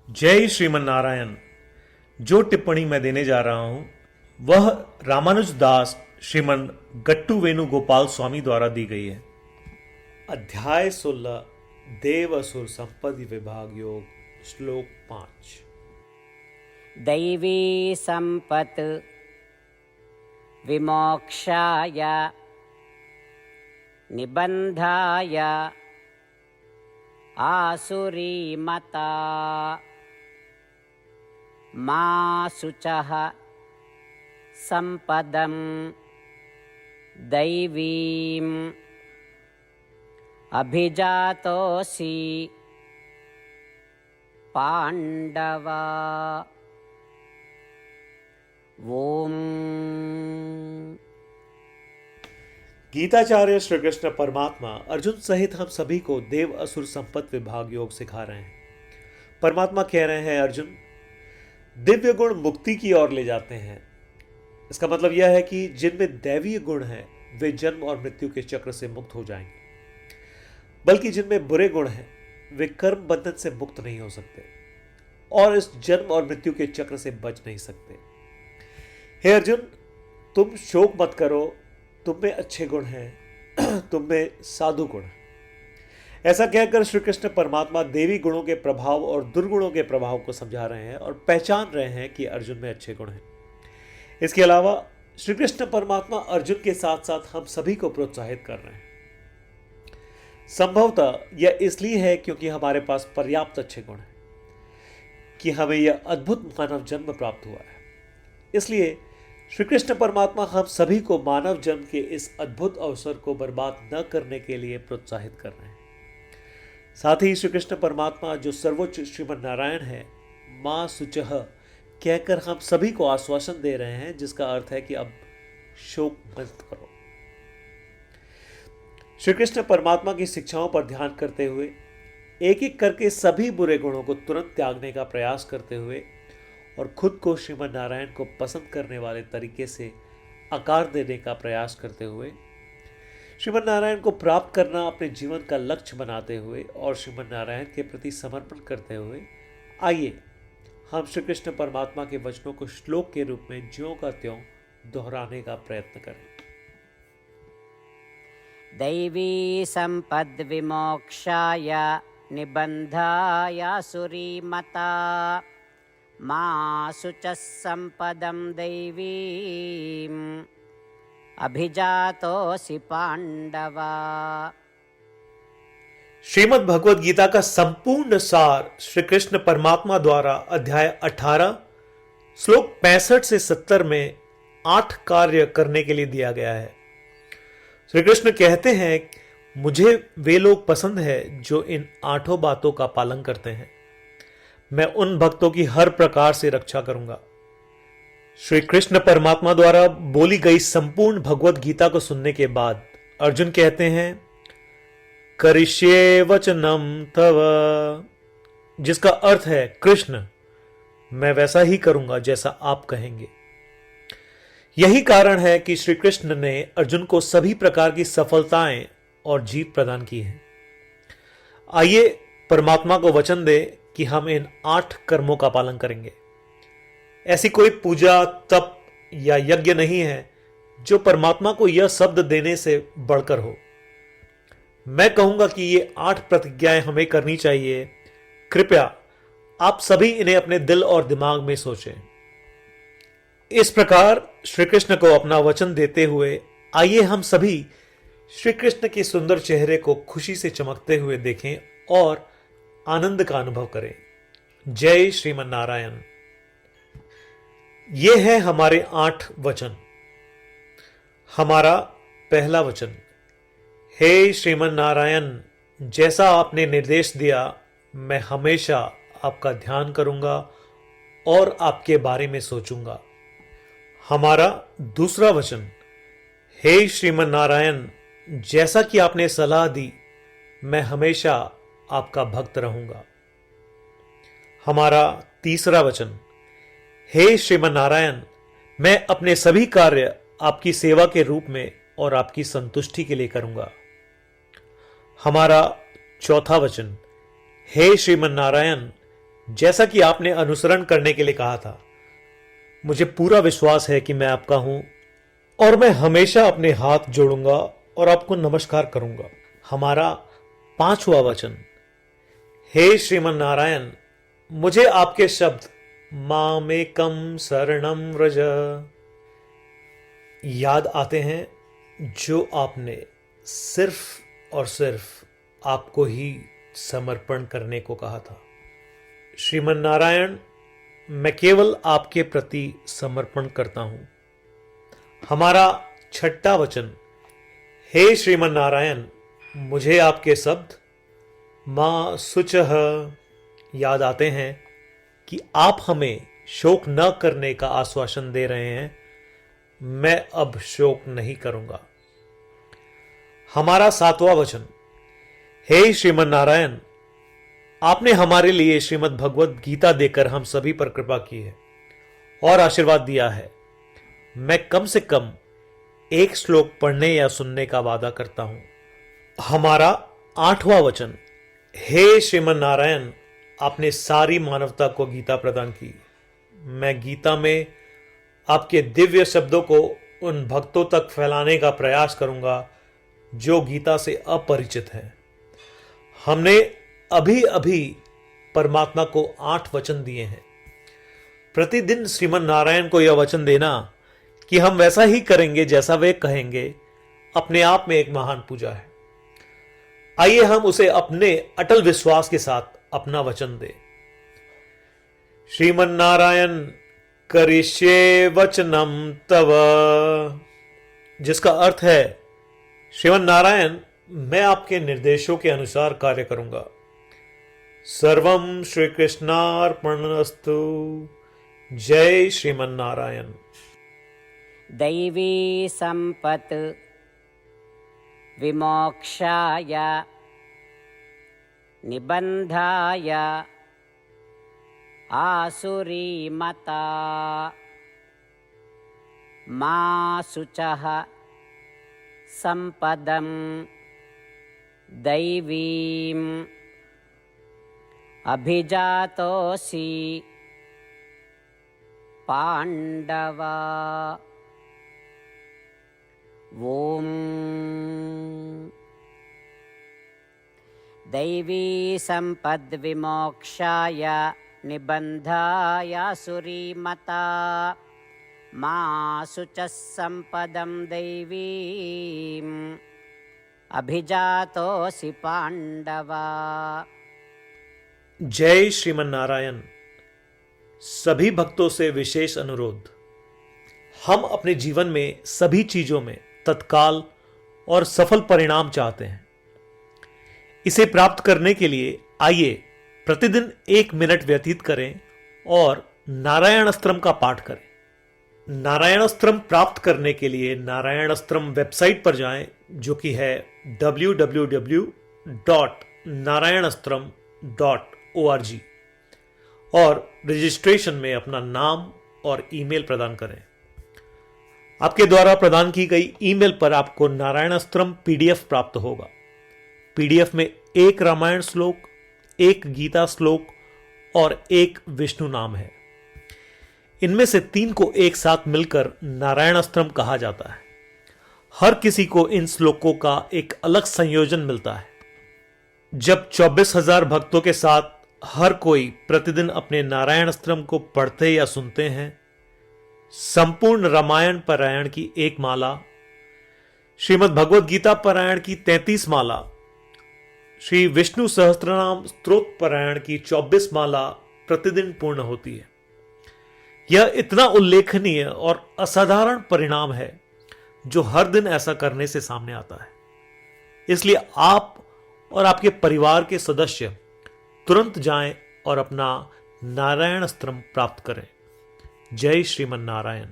जय श्रीमन नारायण। जो टिप्पणी मैं देने जा रहा हूं वह रामानुज दास श्रीमन गट्टू वेणुगोपाल स्वामी द्वारा दी गई है। अध्याय 16 देव असुर संपत्ति विभाग योग श्लोक 5। दैवी संपत् विमोक्षाय निबंधाय आसुरी मता मा शुचः संपदं दैवीम् अभिजातोऽसि पांडव। ओम। गीताचार्य श्री कृष्ण परमात्मा अर्जुन सहित हम सभी को देव असुर संपत्ति विभाग योग सिखा रहे हैं। परमात्मा कह रहे हैं, अर्जुन, दिव्य गुण मुक्ति की ओर ले जाते हैं। इसका मतलब यह है कि जिनमें दैवीय गुण हैं वे जन्म और मृत्यु के चक्र से मुक्त हो जाएंगे, बल्कि जिनमें बुरे गुण हैं वे कर्म बंधन से मुक्त नहीं हो सकते और इस जन्म और मृत्यु के चक्र से बच नहीं सकते। हे अर्जुन, तुम शोक मत करो, तुम में अच्छे गुण हैं, तुम में साधु गुण हैं। ऐसा कहकर श्री कृष्ण परमात्मा देवी गुणों के प्रभाव और दुर्गुणों के प्रभाव को समझा रहे हैं और पहचान रहे हैं कि अर्जुन में अच्छे गुण हैं। इसके अलावा श्री कृष्ण परमात्मा अर्जुन के साथ साथ हम सभी को प्रोत्साहित कर रहे हैं। संभवतः यह इसलिए है क्योंकि हमारे पास पर्याप्त अच्छे गुण हैं कि हमें यह अद्भुत मानव जन्म प्राप्त हुआ है। इसलिए श्री कृष्ण परमात्मा हम सभी को मानव जन्म के इस अद्भुत अवसर को बर्बाद न करने के लिए प्रोत्साहित कर रहे हैं। साथ ही श्री कृष्ण परमात्मा जो सर्वोच्च श्रीमन नारायण है, मां शुचः कहकर हम सभी को आश्वासन दे रहे हैं, जिसका अर्थ है कि अब शोक मत करो। श्री कृष्ण परमात्मा की शिक्षाओं पर ध्यान करते हुए एक एक करके सभी बुरे गुणों को तुरंत त्यागने का प्रयास करते हुए और खुद को श्रीमन नारायण को पसंद करने वाले तरीके से आकार देने का प्रयास करते हुए श्रीमन नारायण को प्राप्त करना अपने जीवन का लक्ष्य बनाते हुए और श्रीमन नारायण के प्रति समर्पण करते हुए आइए हम श्री कृष्ण परमात्मा के वचनों को श्लोक के रूप में ज्यों का त्यों दोहराने का प्रयत्न करें। दैवी संपद विमोक्षाय निबंधाय आसुरी मता मा शुचः संपदं दैवीम् अभिजातोऽसि पांडव। श्रीमद् भगवद गीता का संपूर्ण सार श्री कृष्ण परमात्मा द्वारा अध्याय 18 श्लोक 65 से 70 में 8 कार्य करने के लिए दिया गया है। श्री कृष्ण कहते हैं, मुझे वे लोग पसंद है जो इन 8 बातों का पालन करते हैं। मैं उन भक्तों की हर प्रकार से रक्षा करूंगा। श्री कृष्ण परमात्मा द्वारा बोली गई संपूर्ण भगवत गीता को सुनने के बाद अर्जुन कहते हैं, करिष्ये वचनम तव, जिसका अर्थ है, कृष्ण, मैं वैसा ही करूंगा जैसा आप कहेंगे। यही कारण है कि श्री कृष्ण ने अर्जुन को सभी प्रकार की सफलताएं और जीत प्रदान की है। आइए परमात्मा को वचन दे कि हम इन 8 कर्मों का पालन करेंगे। ऐसी कोई पूजा, तप या यज्ञ नहीं है जो परमात्मा को यह शब्द देने से बढ़कर हो। मैं कहूंगा कि ये 8 प्रतिज्ञाएं हमें करनी चाहिए। कृपया आप सभी इन्हें अपने दिल और दिमाग में सोचें। इस प्रकार श्री कृष्ण को अपना वचन देते हुए आइए हम सभी श्री कृष्ण के सुंदर चेहरे को खुशी से चमकते हुए देखें और आनंद का अनुभव करें। जय श्रीमन नारायण। ये है हमारे 8 वचन। हमारा पहला वचन, हे श्रीमन नारायण, जैसा आपने निर्देश दिया मैं हमेशा आपका ध्यान करूंगा और आपके बारे में सोचूंगा। हमारा दूसरा वचन, हे श्रीमन नारायण, जैसा कि आपने सलाह दी मैं हमेशा आपका भक्त रहूंगा। हमारा तीसरा वचन, हे श्रीमन नारायण, मैं अपने सभी कार्य आपकी सेवा के रूप में और आपकी संतुष्टि के लिए करूंगा। हमारा चौथा वचन, हे श्रीमन नारायण, जैसा कि आपने अनुसरण करने के लिए कहा था, मुझे पूरा विश्वास है कि मैं आपका हूं और मैं हमेशा अपने हाथ जोड़ूंगा और आपको नमस्कार करूंगा। हमारा 5वां वचन, हे श्रीमन नारायण, मुझे आपके शब्द मामेकम शरणम व्रज याद आते हैं, जो आपने सिर्फ और सिर्फ आपको ही समर्पण करने को कहा था। श्रीमन नारायण, मैं केवल आपके प्रति समर्पण करता हूं। हमारा 6वां वचन, हे श्रीमन नारायण, मुझे आपके शब्द मां शुचः याद आते हैं कि आप हमें शोक न करने का आश्वासन दे रहे हैं। मैं अब शोक नहीं करूंगा। हमारा 7वां वचन, हे श्रीमन नारायण, आपने हमारे लिए श्रीमद् भगवद गीता देकर हम सभी पर कृपा की है और आशीर्वाद दिया है। मैं कम से कम एक श्लोक पढ़ने या सुनने का वादा करता हूं। हमारा 8वां वचन, हे श्रीमन नारायण, आपने सारी मानवता को गीता प्रदान की। मैं गीता में आपके दिव्य शब्दों को उन भक्तों तक फैलाने का प्रयास करूंगा जो गीता से अपरिचित हैं। हमने अभी अभी परमात्मा को 8 वचन दिए हैं। प्रतिदिन श्रीमन नारायण को यह वचन देना कि हम वैसा ही करेंगे जैसा वे कहेंगे, अपने आप में एक महान पूजा है। आइए हम उसे अपने अटल विश्वास के साथ अपना वचन दें। श्रीमन नारायण करिष्ये वचनम तव, जिसका अर्थ है, श्रीमन नारायण, मैं आपके निर्देशों के अनुसार कार्य करूंगा। सर्वम श्री कृष्णार्पणमस्तु। जय श्रीमन नारायण। दैवी संपत् विमोक्षाय निबन्धाय आसुरीमता मा शुचः संपदं दैवीम् अभिजातोऽसि पाण्डव। ओम दैवी संपद् विमोक्षाय निबन्धाय सुरीमता मा शुचः संपदं दैवीम् अभिजातोऽसि पाण्डव। जय श्रीमन नारायण। सभी भक्तों से विशेष अनुरोध, हम अपने जीवन में सभी चीजों में तत्काल और सफल परिणाम चाहते हैं। इसे प्राप्त करने के लिए आइए प्रतिदिन 1 मिनट व्यतीत करें और नारायण अस्त्रम का पाठ करें। नारायण अस्त्रम प्राप्त करने के लिए नारायण अस्त्रम वेबसाइट पर जाएं, जो कि है www.narayanastram.org, और रजिस्ट्रेशन में अपना नाम और ईमेल प्रदान करें। आपके द्वारा प्रदान की गई ईमेल पर आपको नारायण अस्त्रम पीडीएफ प्राप्त होगा। पीडीएफ में 1 रामायण श्लोक, 1 गीता श्लोक और 1 विष्णु नाम है। इनमें से 3 को एक साथ मिलकर नारायण अस्त्रम कहा जाता है। हर किसी को इन श्लोकों का एक अलग संयोजन मिलता है। जब 24,000 भक्तों के साथ हर कोई प्रतिदिन अपने नारायण अस्त्रम को पढ़ते या सुनते हैं, संपूर्ण रामायण पारायण की 1 माला, श्रीमद् भगवद गीता पारायण की 33 माला, श्री विष्णु सहस्त्रनाम स्तोत्र पारायण की 24 माला प्रतिदिन पूर्ण होती है। यह इतना उल्लेखनीय और असाधारण परिणाम है जो हर दिन ऐसा करने से सामने आता है। इसलिए आप और आपके परिवार के सदस्य तुरंत जाएं और अपना नारायण अस्त्रम प्राप्त करें। जय श्रीमन नारायण।